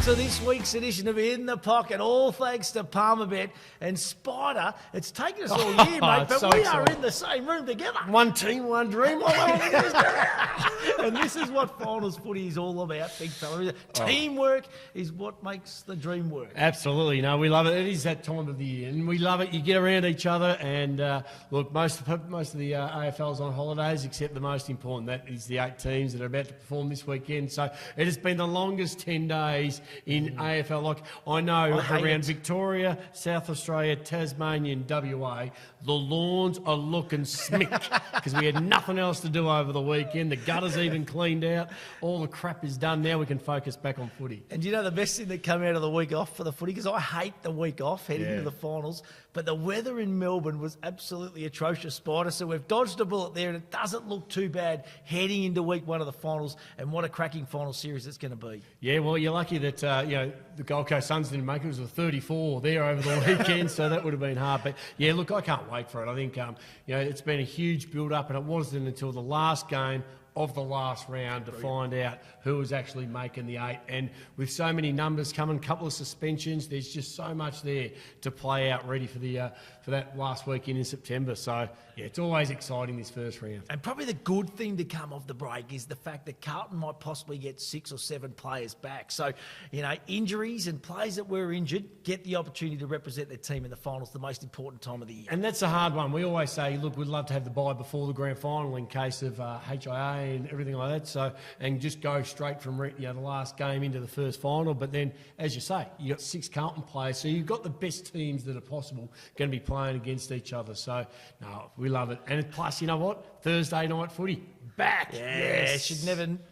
to this week's edition of In the Pocket, all thanks to Palmerbet and Spida. It's taken us all year, mate, but so we exciting. are in the same room together. One team, one dream. And this is what finals footy is all about, big fella. Teamwork is what makes the dream work. Absolutely. No, we love it. It is that time of the year, and we love it. You get around each other, and look, most of the AFL's on holidays, except the most important, that is the 8 teams that are about to perform this weekend. So it has been the longest 10 days in AFL. Like, I know around Victoria, South Australia, Tasmania and WA, the lawns are looking smick because we had nothing else to do over the weekend. The gutters even cleaned out. All the crap is done. Now we can focus back on footy. And you know the best thing that came out of the week off for the footy, because I hate the week off heading into the finals, but the weather in Melbourne was absolutely atrocious, Spider. So we've dodged a bullet there, and it doesn't look too bad heading into week 1 of the finals. And what a cracking final series it's going to be. Yeah, well, you're lucky that the Gold Coast Suns didn't make it. It was a 34 there over the weekend, so that would have been hard. But yeah, look, I can't wait for it. I think it's been a huge build-up, and it wasn't until the last game of the last round to find out who was actually making the 8. And with so many numbers coming, a couple of suspensions, there's just so much there to play out ready for that last weekend in September. So yeah, it's always exciting this first round. And probably the good thing to come off the break is the fact that Carlton might possibly get 6 or 7 players back. So, injuries and players that were injured get the opportunity to represent their team in the finals, the most important time of the year. And that's a hard one. We always say, look, we'd love to have the bye before the grand final in case of HIA and everything like that. So, and just go straight from the last game into the first final. But then, as you say, you got 6 Carlton players, so you've got the best teams that are possible going to be playing against each other. So, no, we love it. And plus, you know what? Thursday night footy back. Yeah, yes.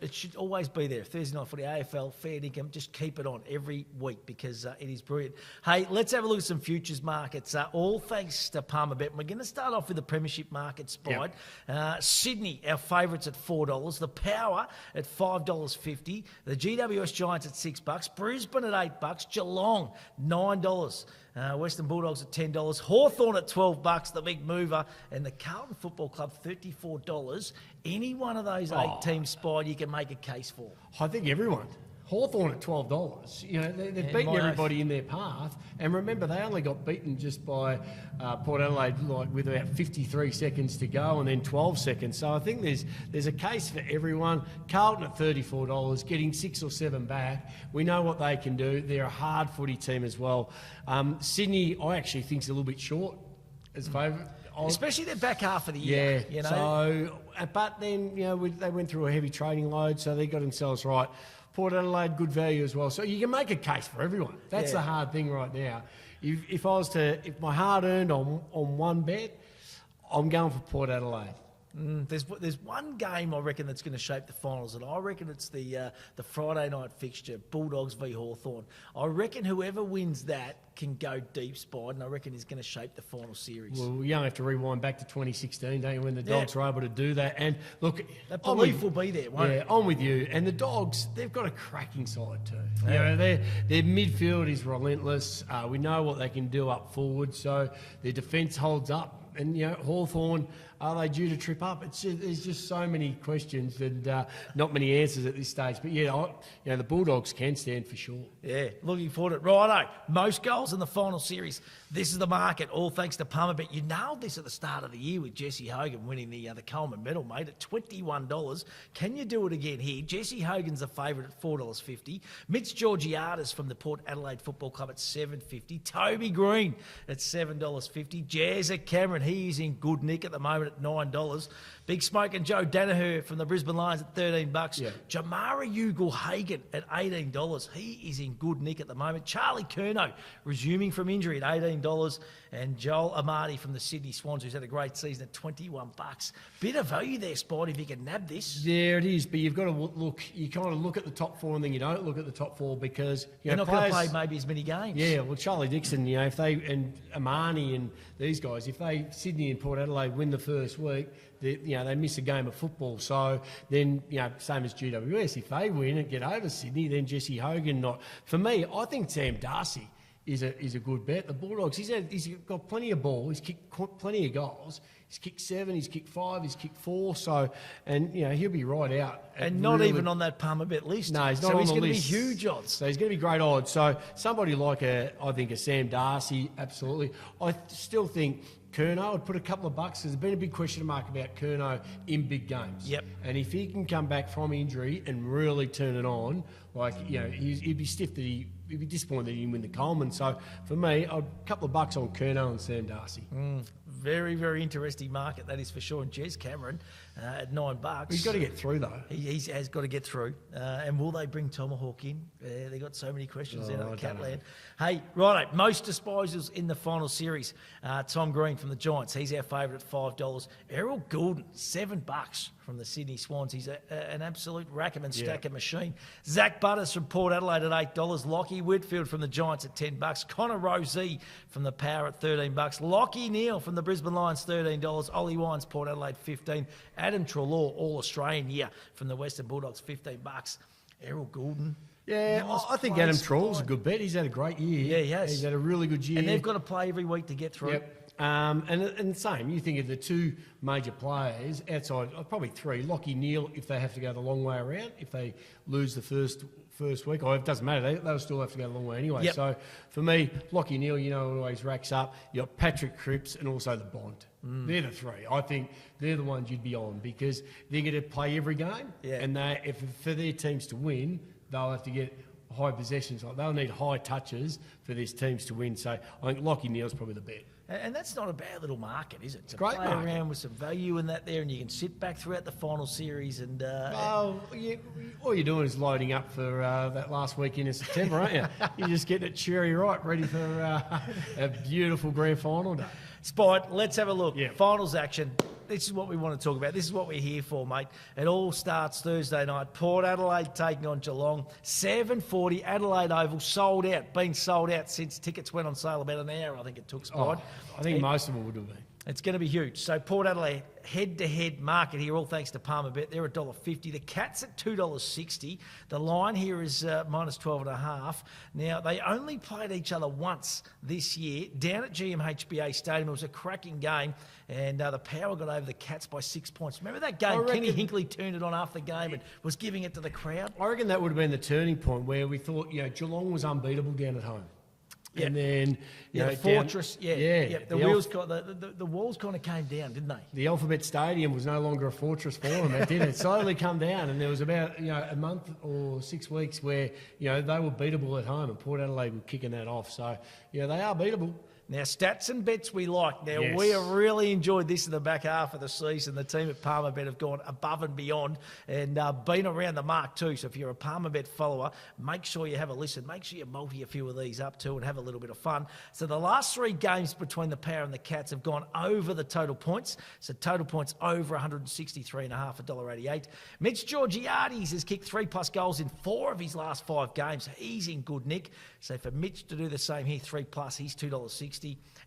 It should always be there. Thursday night footy, AFL, fair income. Just keep it on every week because it is brilliant. Hey, let's have a look at some futures markets. All thanks to Palmerbet. We're going to start off with the Premiership market, Spide. Yep. Sydney, our favourites at $4. The Power at $5.50. The GWS Giants at $6. Brisbane at $8. Geelong, $9. Western Bulldogs at $10. Hawthorn at $12. The big mover. And the Carlton Football Club, $34. Any one of those 8 teams, Spide, you can make a case for. I think everyone. Hawthorn at $12. They've beaten everybody in their path. And remember, they only got beaten just by Port Adelaide with about 53 seconds to go and then 12 seconds. So I think there's a case for everyone. Carlton at $34, getting 6 or 7 back. We know what they can do. They're a hard footy team as well. Sydney, I actually think is a little bit short as favourite. Especially their back half of the year. Yeah, So, but then, they went through a heavy training load, so they got themselves right. Port Adelaide, good value as well. So you can make a case for everyone. That's the hard thing right now. If my hard earned on one bet, I'm going for Port Adelaide. There's one game I reckon that's going to shape the finals, and I reckon it's the Friday night fixture, Bulldogs v Hawthorn. I reckon whoever wins that can go deep, Spide, and I reckon is going to shape the final series. Well, you don't have to rewind back to 2016, don't you, when the Dogs were able to do that. And look, that belief will be there, won't it? Yeah, I'm with you. And the Dogs, they've got a cracking side too. Yeah. Their midfield is relentless. We know what they can do up forward, so their defence holds up. And, Hawthorn, are they due to trip up? There's just so many questions and not many answers at this stage. But, the Bulldogs can stand for sure. Yeah, looking forward to it. Righto, most goals in the final series. This is the market, all thanks to Palmerbet. You nailed this at the start of the year with Jesse Hogan winning the Coleman medal, mate, at $21. Can you do it again here? Jesse Hogan's the favourite at $4.50. Mitch Georgiades from the Port Adelaide Football Club at $7.50. Toby Green at $7.50. Jazza Cameron, he is in good nick at the moment at $9. Big Smoke and Joe Danaher from the Brisbane Lions at $13. Yeah. Jamara Ugle-Hagan at $18. He is in good nick at the moment. Charlie Curnow resuming from injury at $18. And Joel Amati from the Sydney Swans, who's had a great season at $21. Bit of value there, Spide, if you can nab this. Yeah, it is, but you've got to look. You kind of look at the top 4 and then you don't look at the top 4 because you're not going to play maybe as many games. Yeah, well, Charlie Dixon, if they and Amani and these guys, if Sydney and Port Adelaide win the first week, they miss a game of football. So then, same as GWS, if they win and get over Sydney, then Jesse Hogan not. For me, I think Sam Darcy is a good bet. The Bulldogs, he's got plenty of ball. He's kicked plenty of goals. He's kicked 7, he's kicked 5, he's kicked 4. So, and he'll be right out. And not even on that Palmer bet list. No, he's not on the list. So he's going to be huge odds. So he's going to be great odds. So somebody like I think a Sam Darcy, absolutely. I still think Curnow would put a couple of bucks. There's been a big question mark about Curnow in big games. Yep. And if he can come back from injury and really turn it on, he'd be stiff that he'd be disappointed that he didn't win the Coleman. So for me, a couple of bucks on Curnow and Sam Darcy. Very, very interesting market, that is for sure. And Jez Cameron at $9. He's got to get through, though. He has got to get through. And will they bring Tomahawk in? They got so many questions out of Catland. Hey, righto, most disposals in the final series. Tom Green from the Giants, he's our favourite at $5. Errol Goulden, $7 from the Sydney Swans. He's an absolute rack'em and stacker machine. Zach Butters from Port Adelaide at $8. Lockie Whitfield from the Giants at $10. Connor Rozee from the Power at $13. Lockie Neal from the Brisbane Lions, $13. Ollie Wines, Port Adelaide, $15. Adam Treloar, All-Australian year from the Western Bulldogs, $15. Errol Goulden. Yeah, I think Adam Troll's a good bet. He's had a great year. Yeah, he has. He's had a really good year. And they've got to play every week to get through. Yep. And same, you think of the two major players outside, probably three, Lockie Neal, if they have to go the long way around, if they lose the first week, it doesn't matter, they'll still have to go the long way anyway. Yep. So for me, Lockie Neal, always racks up. You've got Patrick Cripps and also the Bond. They're the three. I think they're the ones you'd be on because they're going to play every game. Yeah. And for their teams to win, they'll have to get high possessions. They'll need high touches for these teams to win. So I think Lockie Neal's probably the bet. And that's not a bad little market, is it? To great play market. around with some value in that there, and you can sit back throughout the final series and... all you're doing is loading up for that last weekend in September, aren't you? You're just getting it cherry ripe, ready for a beautiful grand final day. Spite, let's have a look. Yeah. Finals action. This is what we want to talk about. This is what we're here for, mate. It all starts Thursday night. Port Adelaide taking on Geelong. 7:40, Adelaide Oval, sold out. Been sold out since tickets went on sale about an hour, I think it took, Spite. I think most of them would have been. It's going to be huge. So Port Adelaide head-to-head market here, all thanks to Palmer Bet. They're $1.50. The Cats at $2.60. The line here is minus 12.5. Now, they only played each other once this year down at GMHBA Stadium. It was a cracking game, and the Power got over the Cats by 6 points. Remember that game? Kenny Hinkley turned it on after the game and was giving it to the crowd. I reckon that would have been the turning point where we thought, Geelong was unbeatable down at home. Yep. And then, the fortress, the walls kind of came down, didn't they? The Alphabet Stadium was no longer a fortress for them. It did. It slowly come down, and there was about a month or 6 weeks where they were beatable at home, and Port Adelaide were kicking that off. So they are beatable. Now, stats and bets we like. Now, Yes. we have really enjoyed this in the back half of the season. The team at Palmer Bet have gone above and beyond and been around the mark too. So if you're a Palmer Bet follower, make sure you have a listen. Make sure you multi a few of these up too and have a little bit of fun. So the last 3 games between the Power and the Cats have gone over the total points. So total points over 163.5, $1.88. Mitch Georgiades has kicked 3+ goals in 4 of his last 5 games. He's in good nick. So for Mitch to do the same here, 3+, he's $2.60.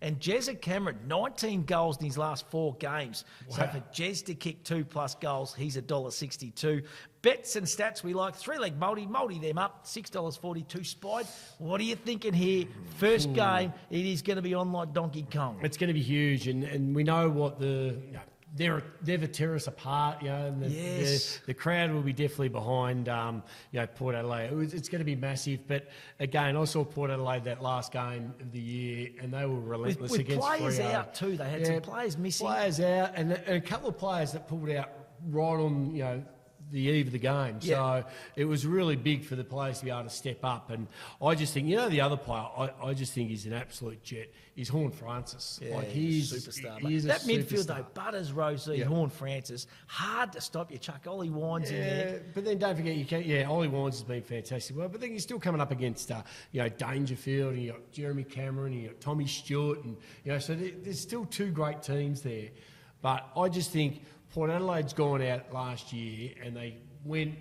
And Jez Cameron, 19 goals in his last 4 games. Wow. So for Jez to kick 2+ goals, he's $1.62. Bets and stats we like. 3-leg multi them up, $6.42 Spide. What are you thinking here? First game, it is going to be on like Donkey Kong. It's going to be huge, and we know what they're a tear us apart, and the crowd will be definitely behind, Port Adelaide. It's going to be massive, but again, I saw Port Adelaide that last game of the year, and they were relentless with against players Freo. out too. They had some players missing. Players out, and a couple of players that pulled out right on, the eve of the game. Yeah. So it was really big for the players to be able to step up. And I just think, the other player, I just think he's an absolute jet. He's Horn Francis. Yeah, he's superstar. He's that midfield superstar. though, Butters, Rozee, Horn Francis, hard to stop. You chuck Ollie Wines in there. But then don't forget, Ollie Wines has been fantastic. Well, but then you're still coming up against, Dangerfield, and you got Jeremy Cameron, and you got Tommy Stewart, and so there's still 2 great teams there. But I just think Port Adelaide's gone out last year, and they went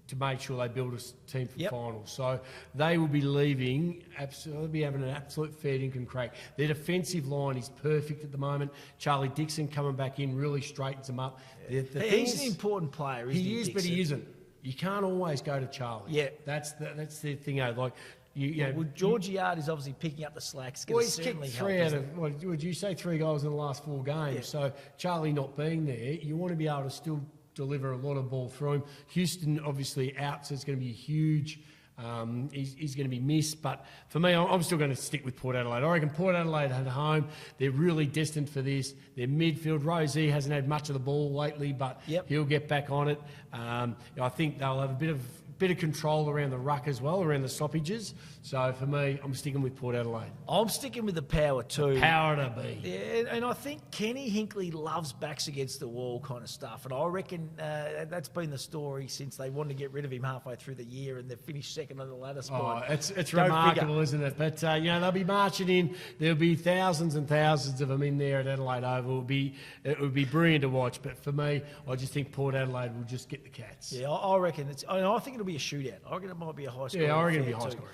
to make sure they build a team for finals. So they will be leaving, absolutely be having an absolute fair dinkum crack. Their defensive line is perfect at the moment. Charlie Dixon coming back in really straightens them up. He's an important player, isn't he? He is, Dixon? but he isn't. You can't always go to Charlie. Yeah. That's the thing. Like Well, Georgiard is obviously picking up the slack. It's going to certainly kicked help. 3 out of, what would you say, 3 goals in the last 4 games. Yeah. So Charlie not being there, you want to be able to still deliver a lot of ball through him. Houston obviously out, so it's going to be huge. He's going to be missed. But for me, I'm still going to stick with Port Adelaide. I reckon Port Adelaide at home, they're really destined for this. Their midfield, Rosie hasn't had much of the ball lately, but he'll get back on it. I think they'll have a bit of control around the ruck as well, around the stoppages. So for me, I'm sticking with Port Adelaide. I'm sticking with the power too. Power to be. Yeah, and I think Kenny Hinkley loves backs against the wall kind of stuff. And I reckon that's been the story since they wanted to get rid of him halfway through the year and they finished second on the ladder spot. Oh, it's remarkable, isn't it? But, they'll be marching in. There'll be thousands and thousands of them in there at Adelaide Oval. It would be brilliant to watch. But for me, I just think Port Adelaide will just get the Cats. Yeah, I reckon I think it'll be a shootout. I reckon it might be a high score. Yeah, I reckon it'll be high scoring.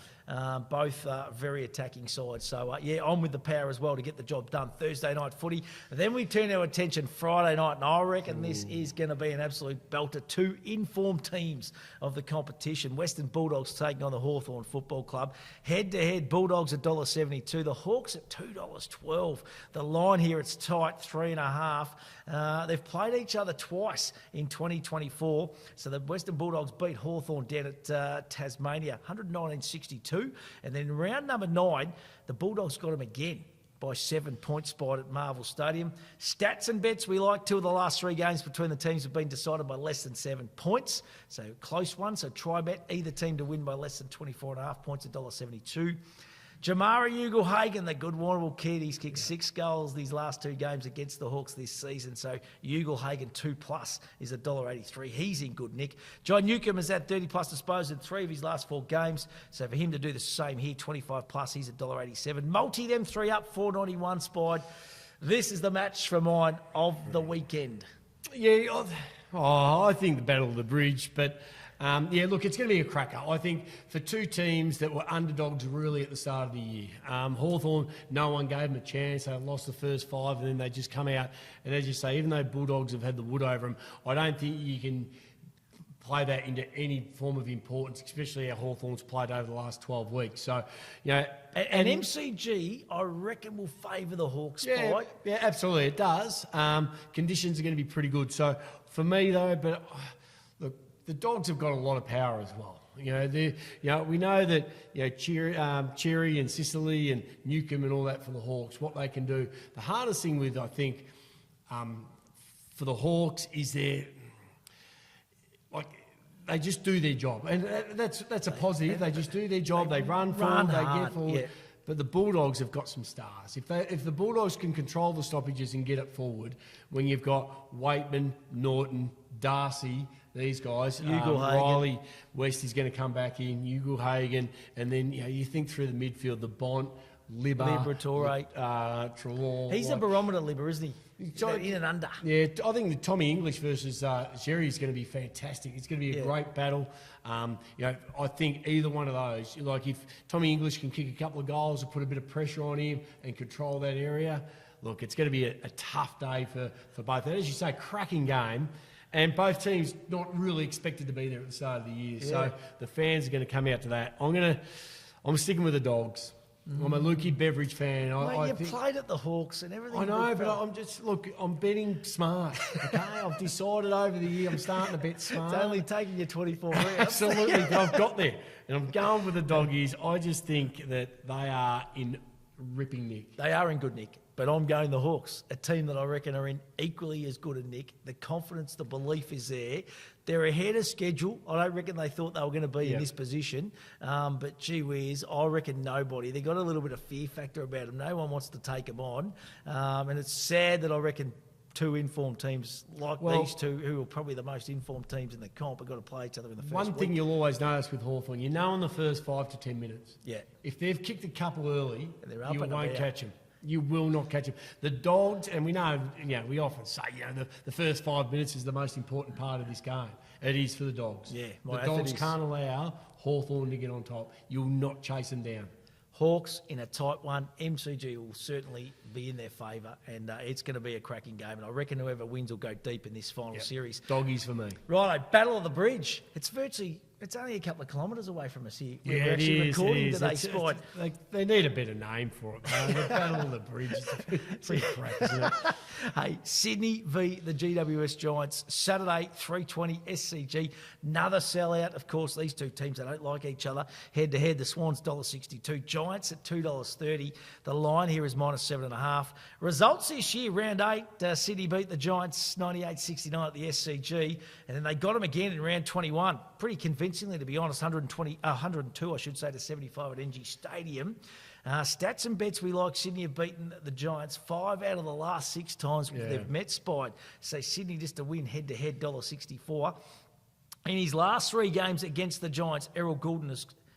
Both very attacking sides. So, I'm with the power as well to get the job done. Thursday night footy. Then we turn our attention Friday night, and I reckon this is going to be an absolute belter. 2 informed teams of the competition. Western Bulldogs taking on the Hawthorn Football Club. Head-to-head, Bulldogs $1.72. The Hawks at $2.12. The line here, it's tight, 3.5. They've played each other twice in 2024. So the Western Bulldogs beat Hawthorn down at Tasmania, 119-62. And then in round number 9, the Bulldogs got them again by 7 points spied at Marvel Stadium. Stats and bets we like. 2 of the last 3 games between the teams have been decided by less than 7 points. So close one. So try bet either team to win by less than 24.5 points, $1.72. Jamara Ugle-Hagan, the good Warrnambool kid, he's kicked 6 goals these last 2 games against the Hawks this season. So Ugle-Hagan 2+ is $1.83. He's in good nick. John Newcomb has had 30+ disposals in 3 of his last 4 games. So for him to do the same here, 25+, he's $1.87. Multi them 3 up, $4.91 spied. This is the match for mine of the weekend. Yeah, I think the Battle of the Bridge, but... look, it's going to be a cracker. I think for 2 teams that were underdogs really at the start of the year. Hawthorn, no one gave them a chance. They lost the first 5 and then they just come out. And as you say, even though Bulldogs have had the wood over them, I don't think you can play that into any form of importance, especially how Hawthorn's played over the last 12 weeks. So, And MCG, I reckon, will favour the Hawks. Yeah, absolutely, it does. Conditions are going to be pretty good. So for me, though, look, the Dogs have got a lot of power as well. We know that Cherry and Sicily and Newcomb and all that for the Hawks, what they can do. The hardest thing with, I think, for the Hawks is they just do their job, and that's a positive. They just do their job. They run forward, they get forward. Yeah. But the Bulldogs have got some stars. If the Bulldogs can control the stoppages and get it forward, when you've got Waitman, Norton, Darcy, these guys, Riley, West is going to come back in, Ugle-Hagan, and then you think through the midfield, the Bont, Liberatore, Trelaw. He's a barometer, Libber, isn't he? In and under. Yeah, I think the Tommy English versus Sherry is going to be fantastic. It's going to be a great battle. I think either one of those, like if Tommy English can kick a couple of goals or put a bit of pressure on him and control that area, look, it's going to be a tough day for both. And as you say, cracking game. And both teams not really expected to be there at the start of the year. Yeah. So the fans are going to come out to that. I'm sticking with the Dogs. I'm a Lukey Beveridge fan. You played at the Hawks and everything. I know, but I'm betting smart. Okay, I've decided over the year I'm starting to bet smart. It's only taking you 24 rounds. Absolutely, but I've got there. And I'm going with the Doggies. I just think that they are in ripping nick. They are in good nick. But I'm going the Hawks, a team that I reckon are in equally as good a nick. The confidence, the belief is there. They're ahead of schedule. I don't reckon they thought they were going to be in this position. But gee whiz, I reckon nobody. They got a little bit of fear factor about them. No one wants to take them on. And it's sad that I reckon 2 informed teams like these 2, who are probably the most informed teams in the comp, have got to play each other in the first One thing you'll always notice with Hawthorn, in the first 5 to 10 minutes. Yeah. If they've kicked a couple early, you won't about. catch them. You will not catch them. The Dogs, and we know, we often say, the first 5 minutes is the most important part of this game. It is for the Dogs. Yeah, the Dogs can't allow Hawthorn to get on top. You'll not chase them down. Hawks in a tight one. MCG will certainly be in their favour, and it's going to be a cracking game. And I reckon whoever wins will go deep in this final series. Doggies for me. Righto, Battle of the Bridge. It's virtually It's only a couple of kilometres away from us here. Yeah, We're actually recording it is. today, Spide. They need a better name for it. The Battle of the Bridge. It's pretty crap, isn't it? Hey, Sydney v the GWS Giants, Saturday, 3:20 SCG. Another sellout. Of course, these two teams, they don't like each other. Head-to-head, the Swans $1.62. Giants at $2.30. The line here is -7.5. Results this year, round 8, Sydney beat the Giants 98-69 at the SCG. And then they got them again in round 21. Pretty convincingly, to be honest, 102, I should say, to 75 at NG Stadium. Stats and bets we like. Sydney have beaten the Giants 5 out of the last 6 times they've met Spide. So Sydney just to win head-to-head, $1.64. In his last 3 games against the Giants, Errol Goulden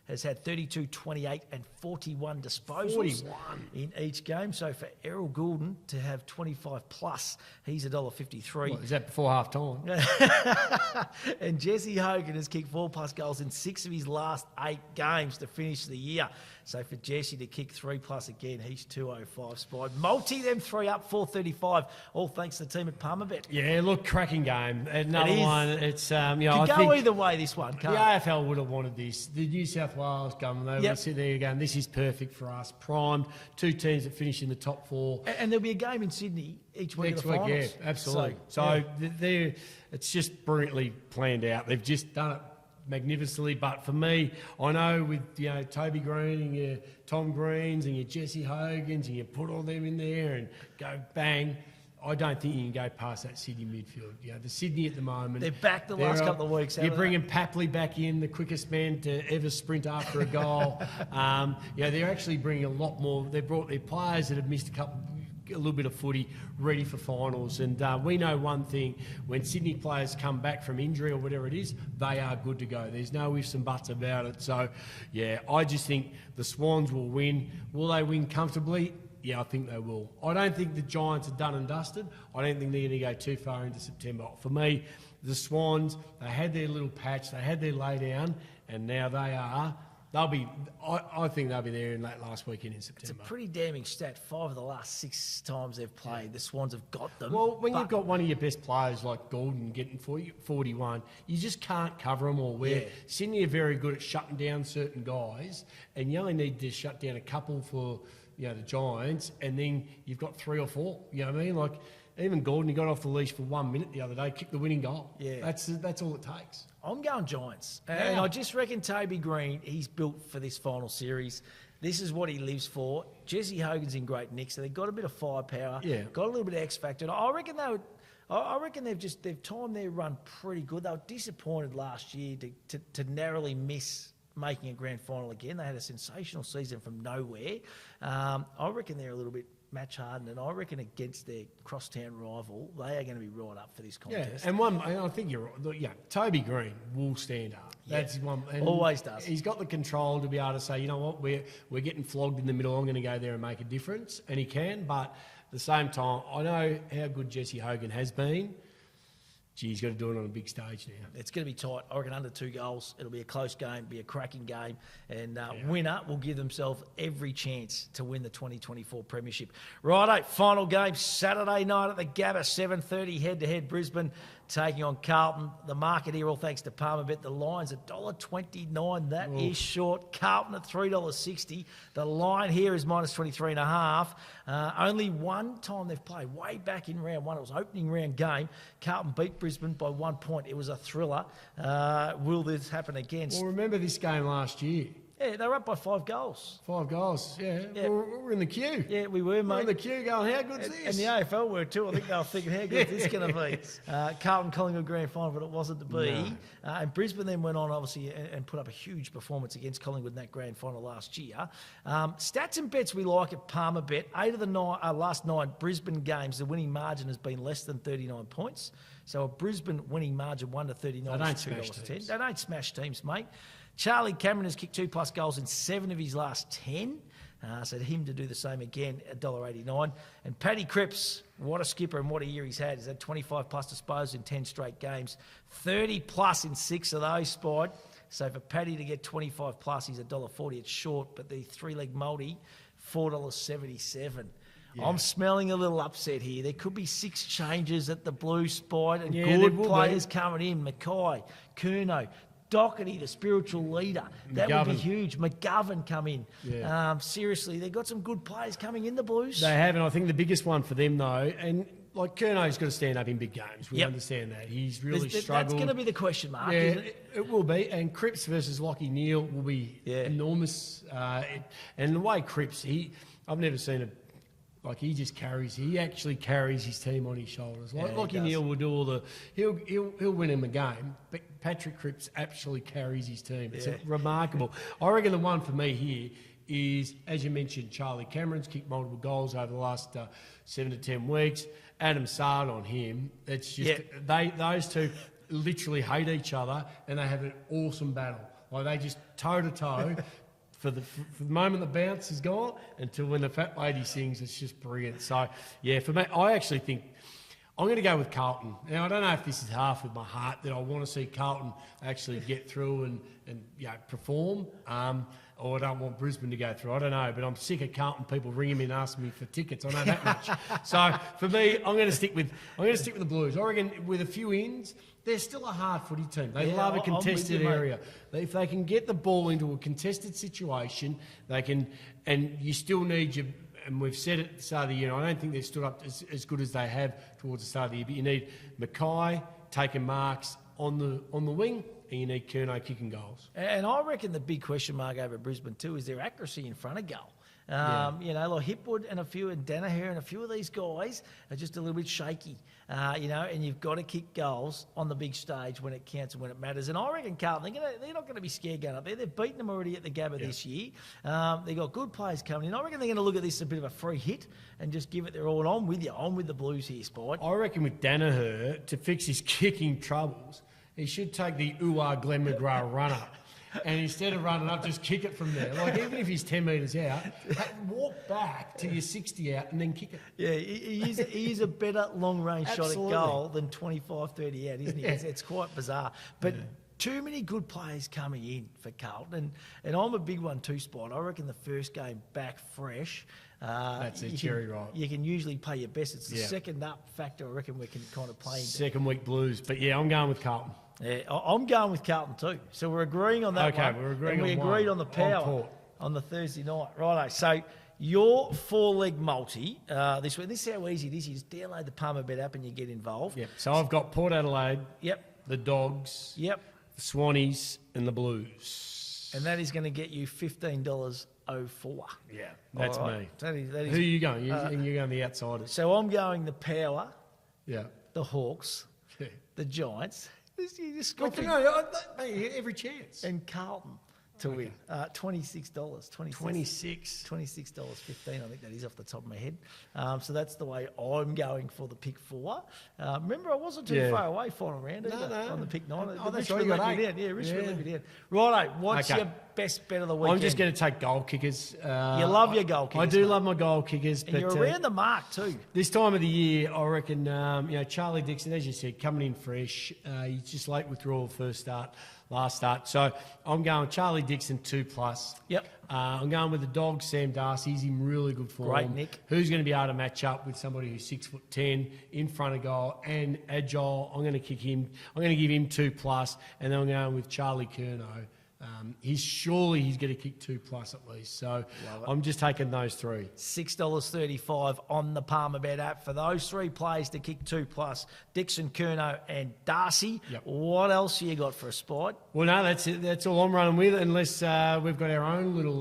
has had 32, 28 and 41 disposals 41 in each game. So for Errol Goulden to have 25 plus, he's $1.53. What, is that before half time? And Jesse Hogan has kicked 4+ goals in 6 of his last 8 games to finish the year. So for Jesse to kick 3+ again, he's 205 Spide. Multi them 3 up, 435. All thanks to the team at Palmerbet. Yeah, look, cracking game. Another one. It's Could go either way, this one, can't the it? AFL would have wanted this. The New South Wales government, they would sit there going, this is perfect for us. Primed, 2 teams that finish in the top 4. And there'll be a game in Sydney each week Next of the week, finals. yeah, absolutely. So it's just brilliantly planned out. They've just done it magnificently. But for me, I know with Toby Green and your Tom Greens and your Jesse Hogans, and you put all them in there and go bang. I don't think you can go past that Sydney midfield. The Sydney at the moment. They're back the last couple of weeks. You're bringing Papley back in, the quickest man to ever sprint after a goal. They're actually bringing a lot more. They brought their players that have missed a little bit of footy ready for finals. And we know one thing, when Sydney players come back from injury or whatever it is, they are good to go. There's no ifs and buts about it. So, I just think the Swans will win. Will they win comfortably? Yeah, I think they will. I don't think the Giants are done and dusted. I don't think they're going to go too far into September. For me, the Swans, they had their little patch, they had their lay down, and now I think they'll be there in that last weekend in September. It's a pretty damning stat. 5 of the last 6 times they've played, the Swans have got them. Well, when you've got one of your best players like Goulden getting 41, you just can't cover them all. Sydney are very good at shutting down certain guys, and you only need to shut down a couple for the Giants, and then you've got 3 or 4. You know what I mean? Like, even Gordon, he got off the leash for 1 minute the other day, kicked the winning goal. Yeah. That's all it takes. I'm going Giants. And I just reckon Toby Green, he's built for this final series. This is what he lives for. Jesse Hogan's in great nick, so they've got a bit of firepower, got a little bit of X factor. And I reckon they've timed their run pretty good. They were disappointed last year to narrowly miss making a grand final again. They had a sensational season from nowhere. I reckon they're a little bit match hardened, and I reckon against their crosstown rival, they are going to be right up for this contest. Yeah, and I think you're right. Look, Toby Green will stand up. That's one. And always does. He's got the control to be able to say, you know what, we're getting flogged in the middle. I'm going to go there and make a difference, and he can. But at the same time, I know how good Jesse Hogan has been. Gee, he's got to do it on a big stage now. It's going to be tight. I reckon under 2 goals. It'll be a close game, be a cracking game. And winner will give themselves every chance to win the 2024 Premiership. Righto, final game Saturday night at the Gabba, 7:30, head-to-head Brisbane taking on Carlton. The market here, all thanks to Palmerbet. The line's $1.29. That is short. Carlton at $3.60. The line here is -23.5. Only one time they've played, way back in round 1. It was opening round game. Carlton beat Brisbane by 1 point. It was a thriller. Will this happen again? Well, remember this game last year. Yeah, they were up by 5 goals. 5 goals, yeah. We're in the queue. Yeah, we were, mate. We're in the queue going, how good's this? And the AFL were too. I think they were thinking, how good's this going to be? Carlton Collingwood grand final, but it wasn't to be. No. And Brisbane then went on, obviously, and put up a huge performance against Collingwood in that grand final last year. Stats and bets we like at Palmerbet. 8 of the last 9 Brisbane games, the winning margin has been less than 39 points. So a Brisbane winning margin 1 to 39 is $2.10. They don't smash teams, mate. Charlie Cameron has kicked 2+ goals in 7 of his last 10. So him to do the same again at $1.89. And Paddy Cripps, what a skipper and what a year he's had. He's had 25+ disposals in 10 straight games. 30+ in 6 of those, Spide. So for Paddy to get 25+, he's $1.40. It's short, but the 3-leg multi, $4.77. Yeah. I'm smelling a little upset here. There could be 6 changes at the Blue Spide and good players coming in. Mackay, Curnow, Doherty, the spiritual leader. That would be McGovern. huge. McGovern come in. Yeah. Seriously, they've got some good players coming in the Blues. They have, and I think the biggest one for them, though, and like Curno's got to stand up in big games. We understand that. He's really struggled. That's going to be the question mark, Yeah, isn't it? it will be. And Cripps versus Lockie Neal will be enormous. And the way Cripps, I've never seen he actually carries his team on his shoulders. Lockie Neal will do all he'll win him a game, but Patrick Cripps actually carries his team. It's remarkable. I reckon the one for me here is, as you mentioned, Charlie Cameron's kicked multiple goals over the last 7 to 10 weeks. Adam Sard on him. It's just those two literally hate each other, and they have an awesome battle. Like they just toe to toe. For the moment the bounce is gone until when the fat lady sings, it's just brilliant. So, yeah, for me, I actually think I'm going to go with Carlton. Now, I don't know if this is half with my heart that I want to see Carlton actually get through and perform, or I don't want Brisbane to go through. I don't know, but I'm sick of Carlton people ringing me and asking me for tickets. I know that much. So, for me, I'm going to stick with the Blues. I reckon with a few ins, they're still a hard footy team. They love a contested area. If they can get the ball into a contested situation, they can, and you still need your, and we've said it at the start of the year, I don't think they've stood up as good as they have towards the start of the year, but you need Mackay taking marks on the wing, and you need Curnow kicking goals. And I reckon the big question mark over Brisbane too is their accuracy in front of goal. Like Hipwood and Danaher and a few of these guys are just a little bit shaky, and you've got to kick goals on the big stage when it counts and when it matters. And I reckon Carlton, they're not going to be scared going up there. They've beaten them already at the Gabba this year. They've got good players coming in. I reckon they're going to look at this as a bit of a free hit and just give it their all. I'm with you. I'm with the Blues here, Spide. I reckon with Danaher, to fix his kicking troubles, he should take the Glenn McGrath run-up. And instead of running up, just kick it from there. Like, even if he's 10 metres out, walk back to your 60 out and then kick it. Yeah, he is a better long-range shot at goal than 25, 30 out, isn't he? Yeah. It's quite bizarre. But too many good players coming in for Carlton. And I'm a big one too, Spot. I reckon the first game back fresh. That's it, Jerry right. You can usually pay your best. It's the second up factor I reckon we can kind of play into. Second week Blues. But, yeah, I'm going with Carlton. Yeah, I'm going with Carlton too. So we're agreeing on that one. Okay, we're agreeing and we on agreed one. on the power on the Thursday night. Righto. So your 4-leg multi this week. This is how easy it is. You just download the Palmer Bet app and you get involved. Yep. So I've got Port Adelaide. Yep. The Dogs. Yep. The Swannies and the Blues. And that is going to get you $15.04. Yeah, that's me. That is, who are you going? You're going the outsiders. So I'm going the Power. Yeah. The Hawks. Yeah. The Giants. You just every chance. And Carlton to win. $26. $26.15, I think that is off the top of my head. So that's the way I'm going for the pick 4. Remember, I wasn't too far away final round on the pick 9. That's right, you got 8. Richmond let me down. Righto, what's your best bet of the weekend? I'm just going to take goal kickers. You love your goal kickers. I do love my goal kickers. And you're around the mark too. This time of the year, I reckon, Charlie Dixon, as you said, coming in fresh. He's just late withdrawal last start. So I'm going Charlie Dixon 2+. Yep. I'm going with the Dogs, Sam Darcy. He's in really good form. Great, Nick. Who's going to be able to match up with somebody who's 6'10", in front of goal and agile? I'm going to kick him. I'm going to give him 2+, and then I'm going with Charlie Curnow. He's going to kick 2+ at least. So I'm just taking those 3. $6.35 on the Palmer Bet app for those 3 players to kick 2+. Dixon, Curnow and Darcy. Yep. What else you got for a spot? Well, no, that's it. That's all I'm running with, unless we've got our own little...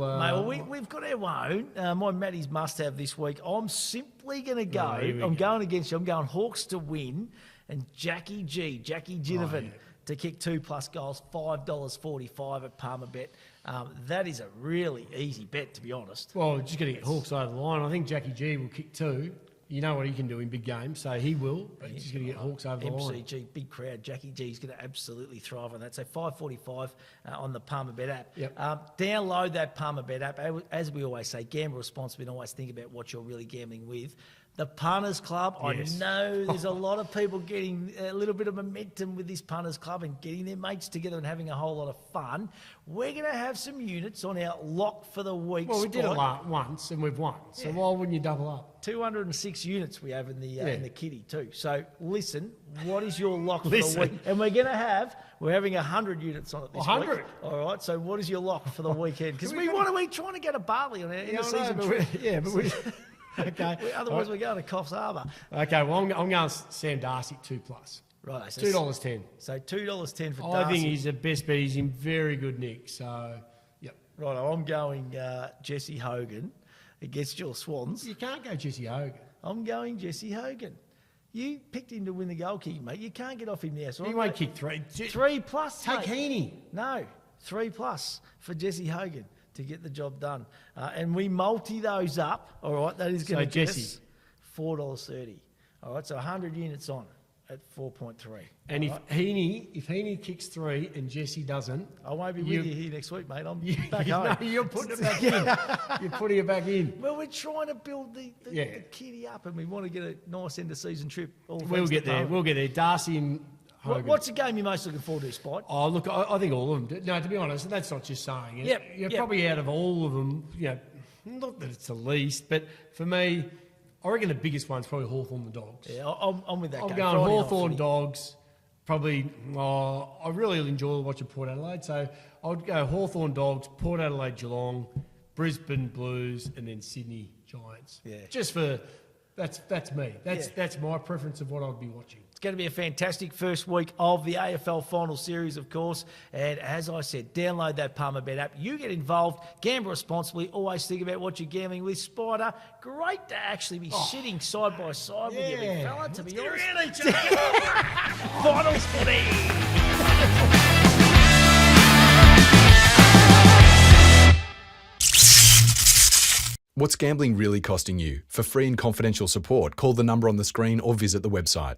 we've got our own. My Matty's must-have this week. I'm simply going to go. I'm going against you. I'm going Hawks to win and Jackie Ginnivan. To kick 2+ goals, $5.45 at Palmer Bet. That is a really easy bet, to be honest. Well, just going to get Hawks over the line. I think Jackie G will kick 2. You know what he can do in big games, so he will. But he's just going to get Hawks over the line. MCG, big crowd. Jackie G is going to absolutely thrive on that. So $5.45 on the Palmer Bet app. Yep. Download that Palmer Bet app. As we always say, gamble responsibly and always think about what you're really gambling with. The Punters Club. Yes. I know there's a lot of people getting a little bit of momentum with this Punters Club and getting their mates together and having a whole lot of fun. We're going to have some units on our lock for the week. Well, we did it spot. once and we've won. So why wouldn't you double up? 206 units we have in the Yeah. kitty too. So listen, what is your lock for the week? And we're having 100 units on it this 100? week. All right. So what is your lock for the weekend? Because we're trying to get a Barley on our end of season but trip. Okay. Otherwise, we're going to Coffs Harbour. Okay, well, I'm going Sam Darcy 2+. Right. So $2.10. So $2.10 for Darcy. I think he's the best bet. He's in very good nick. So, yep. Right. I'm going Jesse Hogan against your Swans. You can't go Jesse Hogan. I'm going Jesse Hogan. You picked him to win the goal kick, mate. You can't get off him now. So He won't kick 3. 3+. Take mate. Heaney. No, 3+ for Jesse Hogan to get the job done. And we multi those up, all right, that is going to get us $4.30. All right, so 100 units on at 4.3. And if Heaney kicks 3 and Jesse doesn't, I won't be with you here next week, mate. I'm you, back home. no, you're putting it back in. You're putting it back in. Well, we're trying to build the kitty up and we want to get a nice end of season trip. We'll get there. We'll get there. Darcy and Hogan. What's the game you're most looking forward to, Spide? Oh, look, I think all of them. No, to be honest, that's not just saying it. Yep. Probably out of all of them, not that it's the least, but for me, I reckon the biggest one's probably Hawthorn the Dogs. Yeah, I'm with that. I'm game. going Friday night Hawthorn footy. Dogs. Probably, I really enjoy watching Port Adelaide, so I'd go Hawthorn Dogs, Port Adelaide Geelong, Brisbane Blues, and then Sydney Giants. Yeah. Just for that's me. That's my preference of what I'd be watching. It's going to be a fantastic first week of the AFL Final Series, of course. And as I said, download that Palmerbet app. You get involved. Gamble responsibly. Always think about what you're gambling with. Spider, great to actually be sitting side by side with you, big fella, to be honest. Finals footy. What's gambling really costing you? For free and confidential support, call the number on the screen or visit the website.